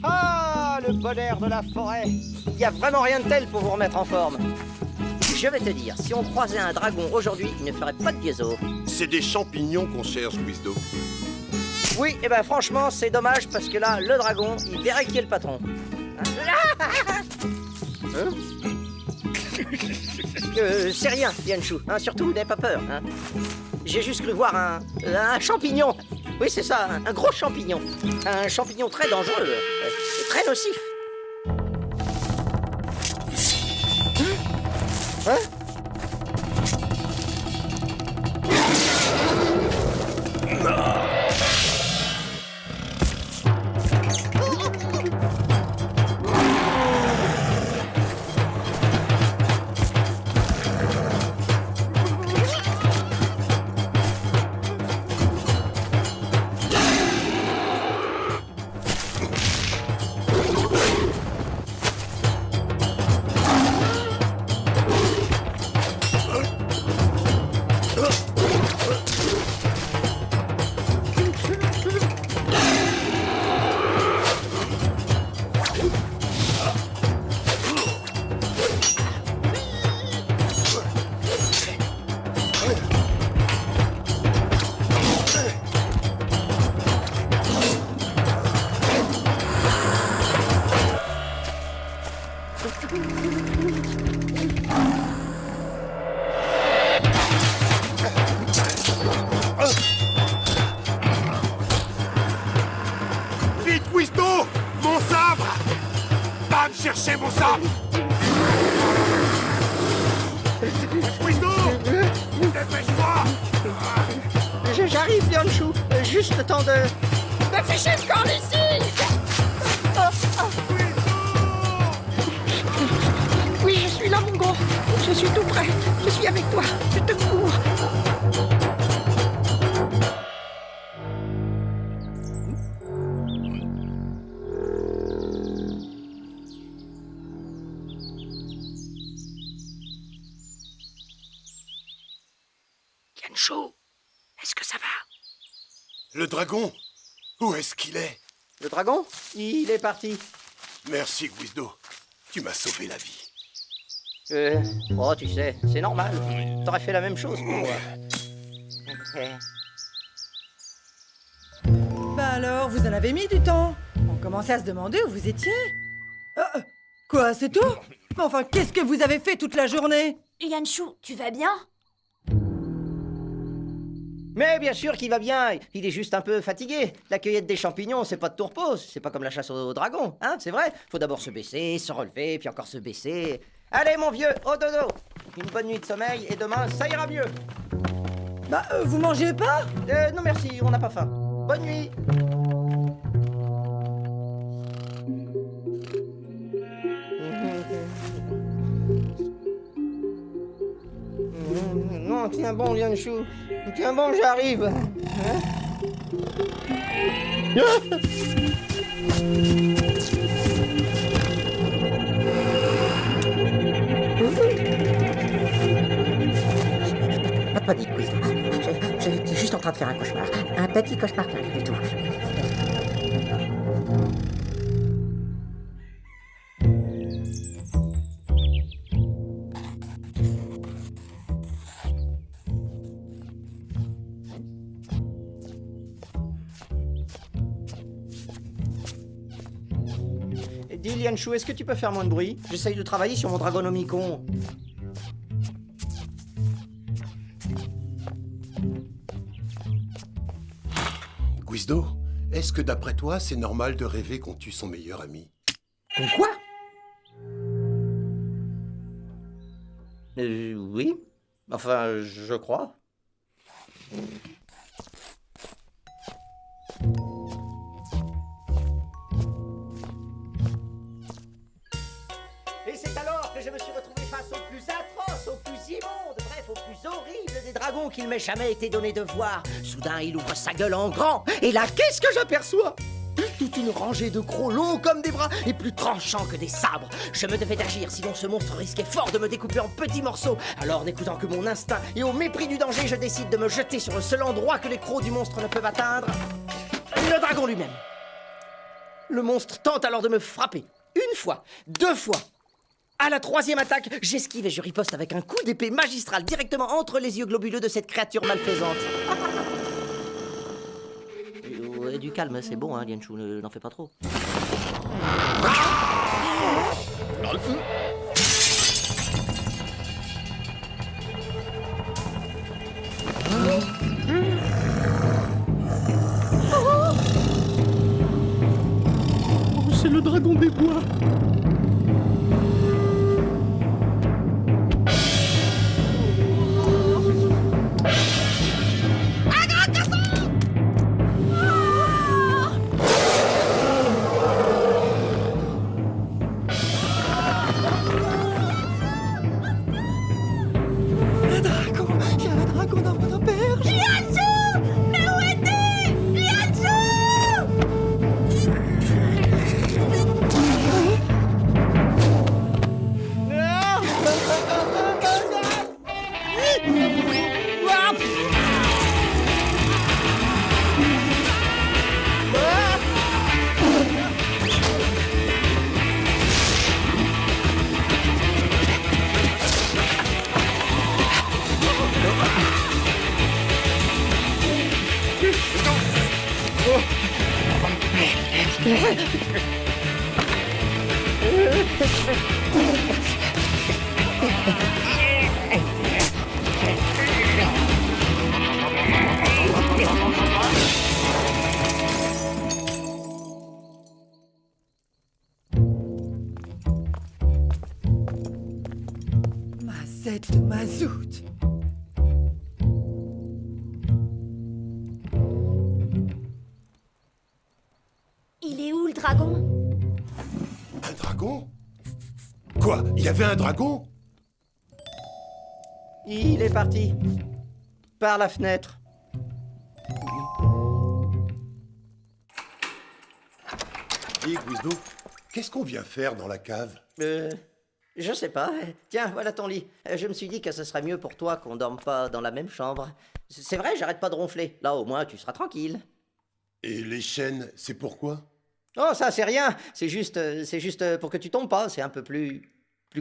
Ah, le bon air de la forêt. Il n'y a vraiment rien de tel pour vous remettre en forme. Je vais te dire, si on croisait un dragon aujourd'hui, il ne ferait pas de biaiseau. C'est des champignons qu'on cherche, Guizdo. Oui, et ben franchement, c'est dommage parce que là, le dragon, il verrait qui est le patron. Hein? C'est rien, Yanchou, hein, surtout n'aie pas peur. Hein. J'ai juste cru voir un champignon. Oui, c'est ça, un gros champignon. Un champignon très dangereux, très nocif. Hein? Vite, Guizdo! Mon sabre! Va me chercher mon sabre! Guizdo! Dépêche-toi! J'arrive, Yanchou. Juste le temps de ficher le camp ici. Oui, je suis là, mon gros. Je suis tout prêt. Je suis avec toi. Je te cours. Yanchou, est-ce que ça va? Le dragon? Où est-ce qu'il est? Le dragon? Il est parti. Merci, Guizdo. Tu m'as sauvé la vie. Oh, tu sais, c'est normal. T'aurais fait la même chose pour moi. Bah alors, vous en avez mis du temps. On commençait à se demander où vous étiez. Quoi, c'est tout? Mais enfin, qu'est-ce que vous avez fait toute la journée? Yanchou, tu vas bien? Mais bien sûr qu'il va bien, il est juste un peu fatigué. La cueillette des champignons, c'est pas de tourpose, c'est pas comme la chasse aux dragons, hein, c'est vrai. Faut d'abord se baisser, se relever, puis encore se baisser. Allez mon vieux, au dodo. Une bonne nuit de sommeil et demain, ça ira mieux. Bah, vous mangez pas? Non merci, on n'a pas faim. Bonne nuit. Non, tiens bon, Yanchou. Tiens bon, j'arrive. Hein? Pas de panique, oui. J'étais juste en train de faire un cauchemar. Un petit cauchemar qui arrive et tout. Dis, Lianchou, est-ce que tu peux faire moins de bruit? J'essaye de travailler sur mon Dragonomicon. Guizdo, est-ce que d'après toi, c'est normal de rêver qu'on tue son meilleur ami? Quoi? Oui. Enfin, je crois. Et c'est alors que je me suis retrouvé face au plus atroce, au plus immonde, bref, au plus horrible des dragons qu'il m'ait jamais été donné de voir. Soudain, il ouvre sa gueule en grand, et là, qu'est-ce que j'aperçois? toute une rangée de crocs longs comme des bras et plus tranchants que des sabres. Je me devais d'agir, sinon ce monstre risquait fort de me découper en petits morceaux. Alors, n'écoutant que mon instinct et au mépris du danger, je décide de me jeter sur le seul endroit que les crocs du monstre ne peuvent atteindre, le dragon lui-même. Le monstre tente alors de me frapper. 1 fois, 2 fois. À la 3e attaque, j'esquive et je riposte avec un coup d'épée magistral directement entre les yeux globuleux de cette créature malfaisante. Du calme, c'est bon, hein, Lianchu, n'en fais pas trop. C'est le dragon des bois. Un dragon! Il y a un dragon dans mon auberge! Lianchu! Mais où es-tu? Lianchu! Mazette de mazout! Il est où le dragon? Un dragon? Quoi? Il y avait un dragon? Il est parti. Par la fenêtre. Dis, Guizdo, qu'est-ce qu'on vient faire dans la cave? Je sais pas. Tiens, voilà ton lit. Je me suis dit que ce serait mieux pour toi qu'on dorme pas dans la même chambre. C'est vrai, j'arrête pas de ronfler. Là, au moins, tu seras tranquille. Et les chaînes, c'est pourquoi? Oh, ça, c'est rien. C'est juste pour que tu tombes pas. C'est un peu plus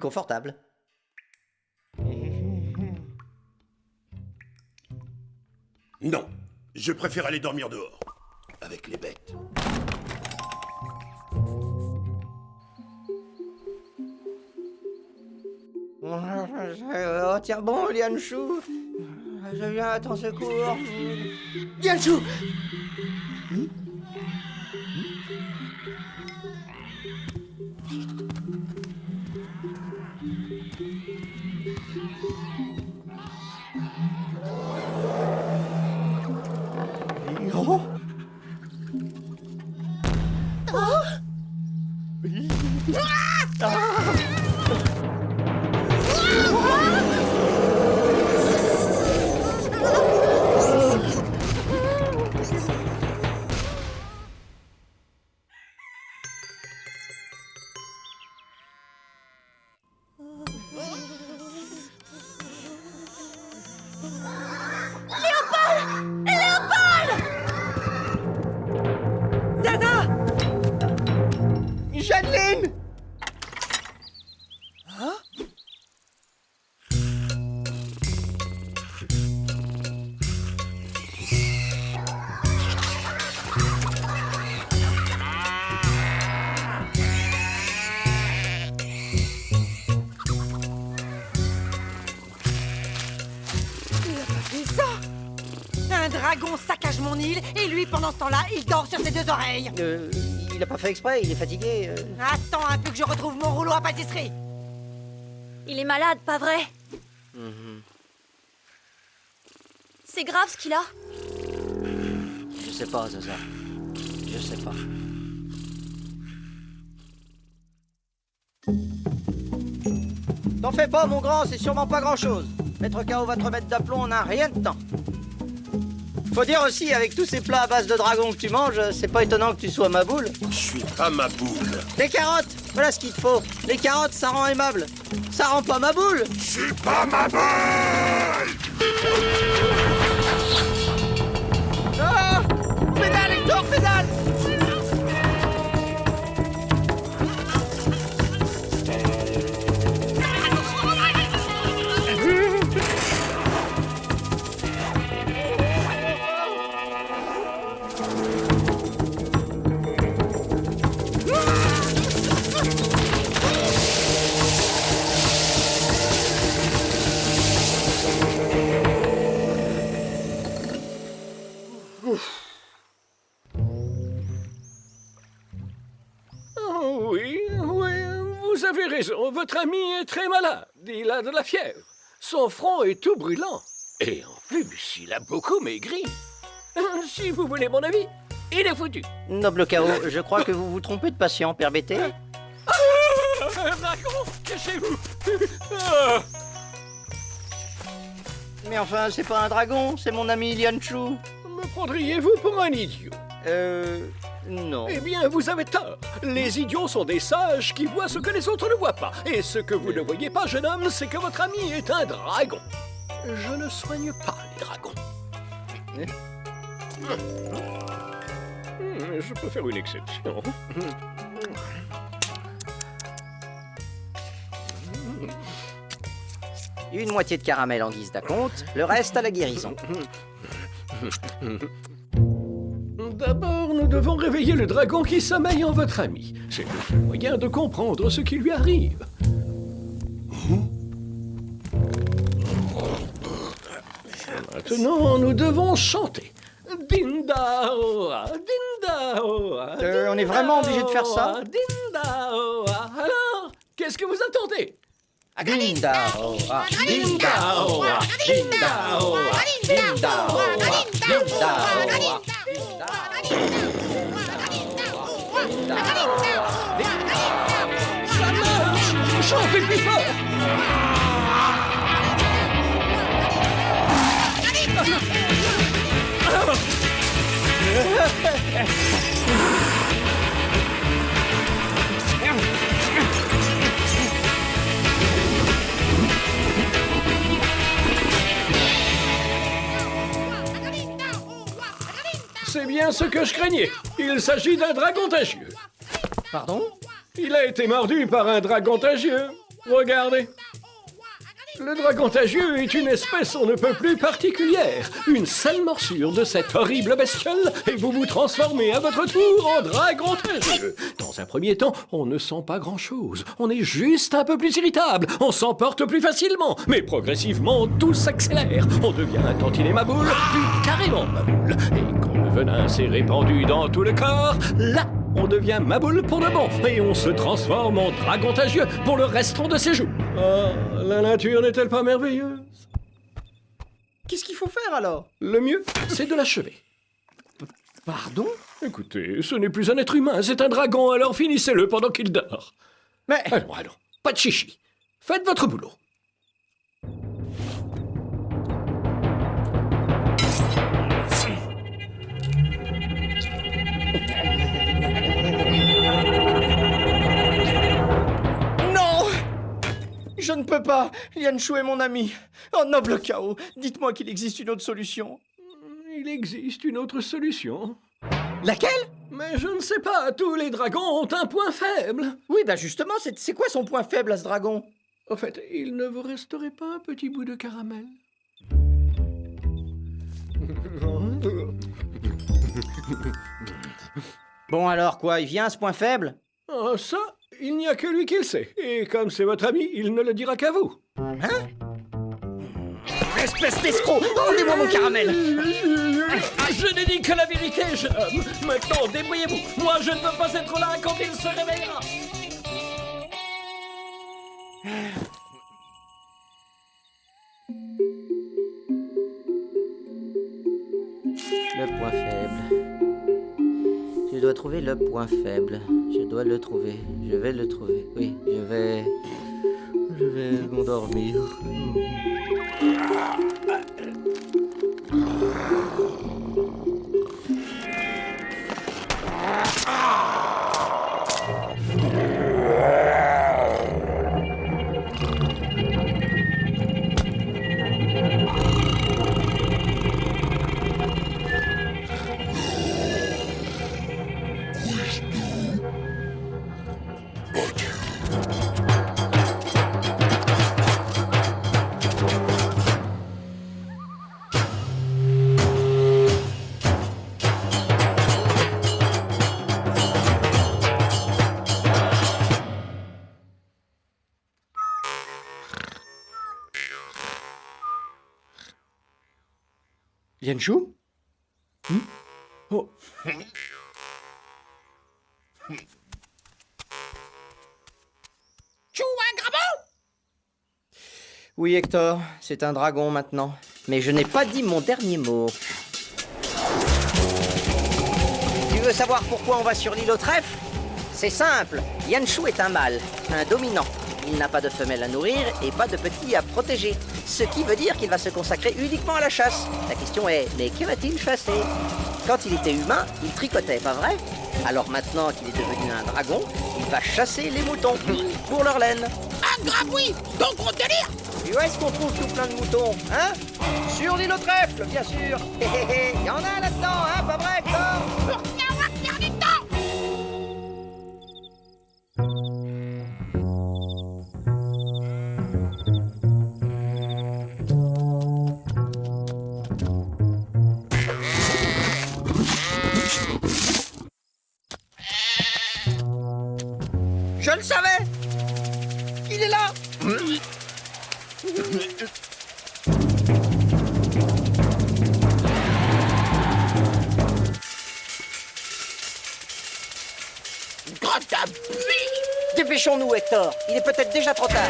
confortable. Non, je préfère aller dormir dehors, avec les bêtes. Oh, tiens bon, Lianchu. Je viens à ton secours. Lianchu! Oh. Zaza! Jeanneline! Il a pas fait ça! Un dragon saccage mon île et lui, pendant ce temps-là, il dort sur ses 2 oreilles! Il a pas fait exprès, il est fatigué. Attends un peu que je retrouve mon rouleau à pâtisserie! Il est malade, pas vrai? C'est grave ce qu'il a? Je sais pas, Zaza. Je sais pas. T'en fais pas, mon grand, c'est sûrement pas grand-chose. Maître K.O. va te remettre d'aplomb en un rien de temps. Faut dire aussi, avec tous ces plats à base de dragon que tu manges, c'est pas étonnant que tu sois ma boule. Je suis pas ma boule. Des carottes, voilà ce qu'il te faut. Les carottes, ça rend aimable. Ça rend pas ma boule. Je suis pas ma boule. Ah, pédale, Hector, pédale. Oh, oui, vous avez raison. Votre ami est très malade. Il a de la fièvre. Son front est tout brûlant. Et en plus, il a beaucoup maigri. Si vous voulez mon avis, il est foutu. Noble chaos, je crois que vous vous trompez de patient, Père Bété. Un dragon, cachez-vous. Ah. Mais enfin, c'est pas un dragon, c'est mon ami Lianchu. Me prendriez-vous pour un idiot? Non. Eh bien, vous avez tort. Les idiots sont des sages qui voient ce que les autres ne voient pas. Et ce que vous ne voyez pas, jeune homme, c'est que votre ami est un dragon. Je ne soigne pas les dragons. Je peux faire une exception. Une moitié de caramel en guise d'acompte, le reste à la guérison. D'abord, nous devons réveiller le dragon qui sommeille en votre ami. C'est le seul moyen de comprendre ce qui lui arrive. Maintenant, nous devons chanter. Dindaoa, dindaoa. On est vraiment obligé de faire ça? Dindaoa. Alors, qu'est-ce que vous attendez? Dindaoa, dindaoa, dindaoa, dindaoa, dindaoa. Ça marche! Chantez plus fort! C'est bien ce que je craignais. Il s'agit d'un dragon tagieux. Pardon? Il a été mordu par un dragon tagieux. Regardez. Le dragon tagieux est une espèce on ne peut plus particulière. Une seule morsure de cette horrible bestiole et vous vous transformez à votre tour en dragon tagieux. Dans un premier temps, on ne sent pas grand-chose. On est juste un peu plus irritable. On s'emporte plus facilement. Mais progressivement, tout s'accélère. On devient un tantinet maboule, puis carrément maboule. Et quand le venin s'est répandu dans tout le corps, là, on devient maboule pour de bon. Et on se transforme en dragon tagieux pour le restant de ses jours. Ah, la nature n'est-elle pas merveilleuse? Qu'est-ce qu'il faut faire alors? Le mieux, c'est de l'achever. Pardon? Écoutez, ce n'est plus un être humain, c'est un dragon, alors finissez-le pendant qu'il dort. Mais... Allons, pas de chichi. Faites votre boulot. Je ne peux pas. Lianchu est mon ami. Oh, noble chaos, dites-moi qu'il existe une autre solution. Il existe une autre solution. Laquelle? Mais je ne sais pas, tous les dragons ont un point faible. Oui, bah justement, c'est quoi son point faible à ce dragon? Au fait, il ne vous resterait pas un petit bout de caramel? Bon alors quoi, il vient à ce point faible? Oh, ça, il n'y a que lui qui le sait. Et comme c'est votre ami, il ne le dira qu'à vous. Hein? Espèce d'escroc! Rendez-moi mon caramel! Je n'ai dit que la vérité, jeune homme. Maintenant, débrouillez-vous. Moi, je ne veux pas être là quand il se réveillera. Le point faible. Je dois trouver le point faible. Je dois le trouver. Je vais le trouver. Oui, je vais m'endormir. Lianshu? Oh, Oui, Hector, c'est un dragon maintenant. Mais je n'ai pas dit mon dernier mot. Tu veux savoir pourquoi on va sur l'île au trèfle? C'est simple. Yanshu est un mâle, un dominant. Il n'a pas de femelle à nourrir et pas de petits à protéger. Ce qui veut dire qu'il va se consacrer uniquement à la chasse. La question est, mais que va-t-il chasser? Quand il était humain, il tricotait, pas vrai? Alors maintenant qu'il est devenu un dragon, il va chasser les moutons pour leur laine. Ah, grave oui. Donc on délire. Et où est-ce qu'on trouve tout plein de moutons, hein? Sur l'île au trèfle, bien sûr. Hé hé hé, y en a là-dedans, hein, pas vrai, Hector? Pour rien, on va perdre du temps. Je le savais! Il est là! Grotte à pluie. Dépêchons-nous, Hector. Il est peut-être déjà trop tard.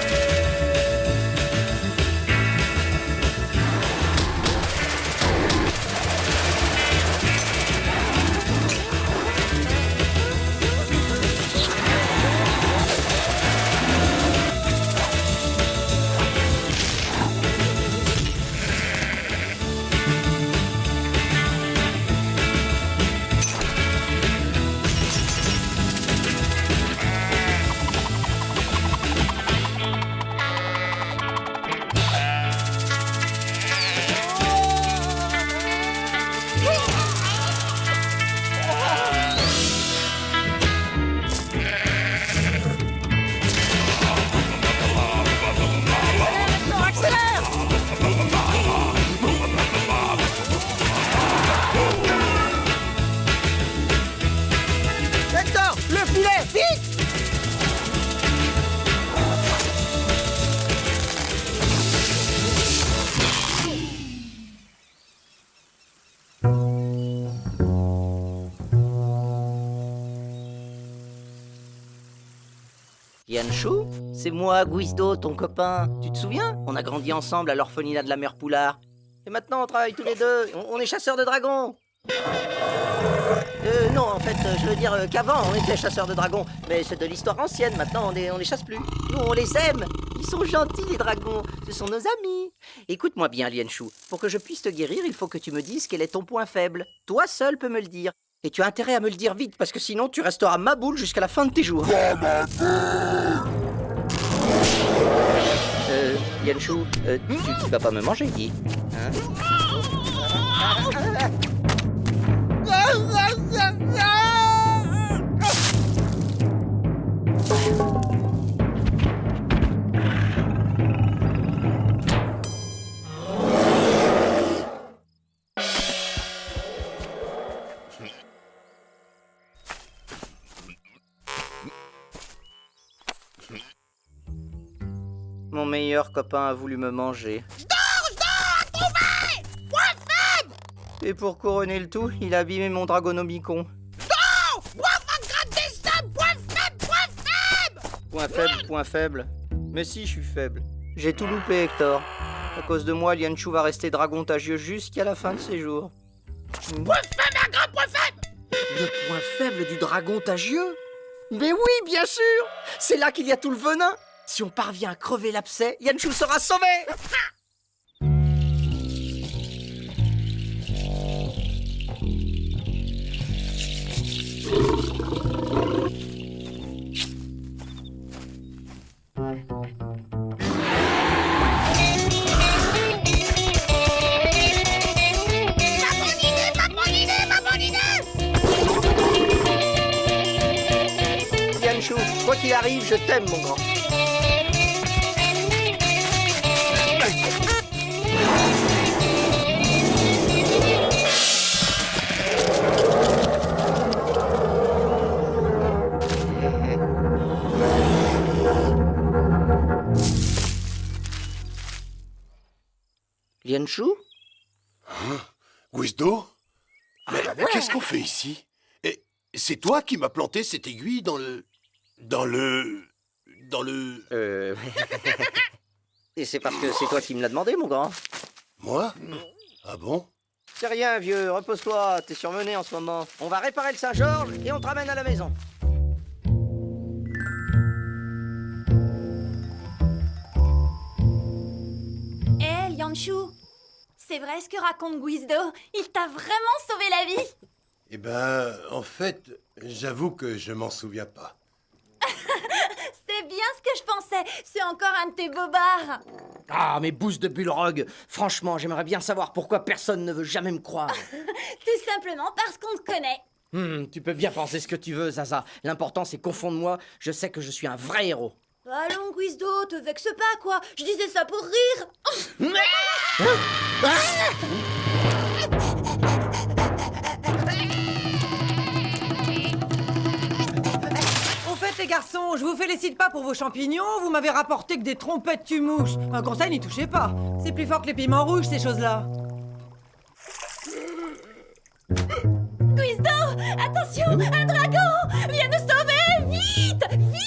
Hector, le filet, vite! Yanshu, c'est moi, Guizdo, ton copain. Tu te souviens? On a grandi ensemble à l'orphelinat de la mère Poulard. Et maintenant, on travaille tous les deux. On est chasseurs de dragons. Non, en fait, je veux dire qu'avant, on était chasseurs de dragons. Mais c'est de l'histoire ancienne. Maintenant, on les chasse plus. Nous, on les aime. Ils sont gentils, les dragons. Ce sont nos amis. Écoute-moi bien, Lianshu. Pour que je puisse te guérir, il faut que tu me dises quel est ton point faible. Toi seul peux me le dire. Et tu as intérêt à me le dire vite, parce que sinon, tu resteras ma boule jusqu'à la fin de tes jours. Yanshu, tu vas pas me manger, Guy, hein? Mon meilleur copain a voulu me manger. Et pour couronner le tout, il a abîmé mon Dragonomicon. Point faible. Mais si, je suis faible. J'ai tout loupé, Hector. À cause de moi, Lianshu va rester dragon tagieux jusqu'à la fin de ses jours. Le point faible du dragon tagieux? Mais oui, bien sûr! C'est là qu'il y a tout le venin! Si on parvient à crever l'abcès, Yanshu sera sauvé! Yanshu, quoi qu'il arrive, je t'aime, mon grand. Lianshu? Guizdo? Mais qu'est-ce qu'on fait ici? Et c'est toi qui m'as planté cette aiguille dans le... Et c'est parce que c'est toi qui me l'as demandé, mon grand. Moi? Ah bon? C'est rien, vieux, repose-toi, t'es surmené en ce moment. On va réparer le Saint-Georges et on te ramène à la maison. Hé, Lianshu, c'est vrai ce que raconte Guizdo? Il t'a vraiment sauvé la vie? Eh ben, en fait, j'avoue que je m'en souviens pas. C'est bien ce que je pensais. C'est encore un de tes bobards. Ah, mais bouse de Bulrog, franchement, j'aimerais bien savoir pourquoi personne ne veut jamais me croire. Tout simplement parce qu'on te connaît. Tu peux bien penser ce que tu veux, Zaza. L'important, c'est qu'au fond de moi, je sais que je suis un vrai héros. Allons, Guizdo, te vexe pas, quoi. Je disais ça pour rire. Au fait, les garçons, je vous félicite pas pour vos champignons, vous m'avez rapporté que des trompettes tue-mouches. Un conseil, n'y touchez pas. C'est plus fort que les piments rouges, ces choses-là. Guizdo, attention, un dragon. Viens nous sauver, vite, vite.